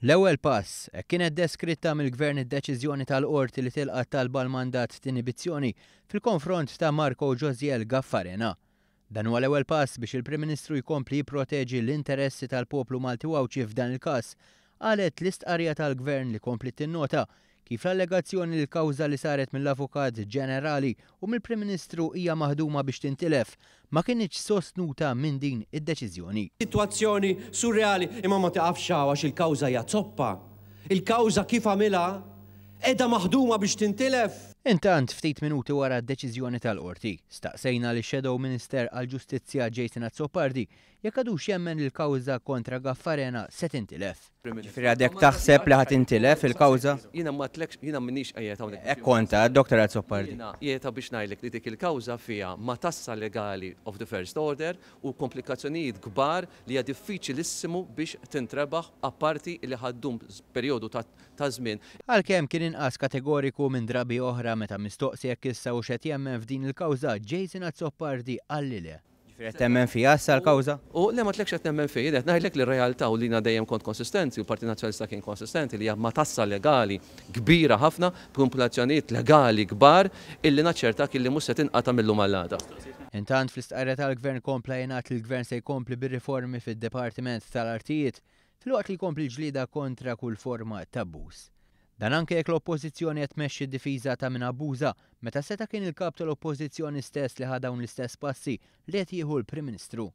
L-ewwel pass kienet deskritta mill-Gvern id-deċiżjoni tal-Qorti li tilqa' talba l-mandat t'inibizzjoni fil-konfront ta' Marco Josiel Gaffarena. Dan huwa l-ewwel pass biex il-Prim Ministru jkompli jipproteġi l-interessi tal-poplu Malti Wawċi f'dan il-każ, qalet l-istqarrija tal-Gvern li kompli tinnota kif l-allegazzjoni li l-kawża li saret mill-Avukat Ġenerali u mill-Prim Ministru hija maħduma biex tintilef ma kienx sostnuta minn din id-deċiżjoni. Situazzjoni surreali imma ma taqafx għax il-kawża hija zoppa. Il-kawża kif għamilha qiegħda maħduma biex tintilef. Intant, ftit minuti wara d-deċiżjoni tal-Qorti, staqsejna li Shadow Minister għall-Ġustizzja Jason Azzopardi jekk għadux jemmen il-kawża kontra Gaffarena se tintilef. Ġifieri għadek taħseb li ħadd intilef il-kawża? Jiena ma tlekx, jiena minix qiegħed hawnhekk. Hekk konta, Dr. Azzopardi. Jiena qiegħed biex ngħidlek li dik il-kawża fiha ma tassa legali of the first order u komplikazzjonijiet kbar li hija diffiċilissimu biex tintrebaħ apparti li ħaddum perjodu ta' żmien. Għalkemm kien inqas kategoriku minn drabi oħra meta mistoqsi jekk issa u xed jemmen f'din il-kawża, Jason Azzopardi qalli le. Ġifieri qed temmen fiha issa l-kawża? U le ma tlekx qed nemmen fih, qed ngħidlek li r-realtà u li dejjem kont konsistenti u l-Partit Nazzjonalista kien konsistenti li hija ma tassa legali kbira ħafna b'komplikazzjonijiet legali kbar illi naċċertak illi mhux se tinqata' mill-lum għall-għada. Intant fl-istqarrja tal-Gvern kompla jingħad li l-Gvern se jkompli bir-riformi fid-Dipartiment tal-Artijiet filwaqt li jkompli l-ġlieda kontra kull forma ta' abbuż. Dan anke jekk l-Oppożizzjoni qed tmexxi d-difiża ta' min abbuża meta seta' kien il-kap tal-Oppożizzjoni stess li ħa dawn l-istess passi li qed jieħu l-Prim Ministru.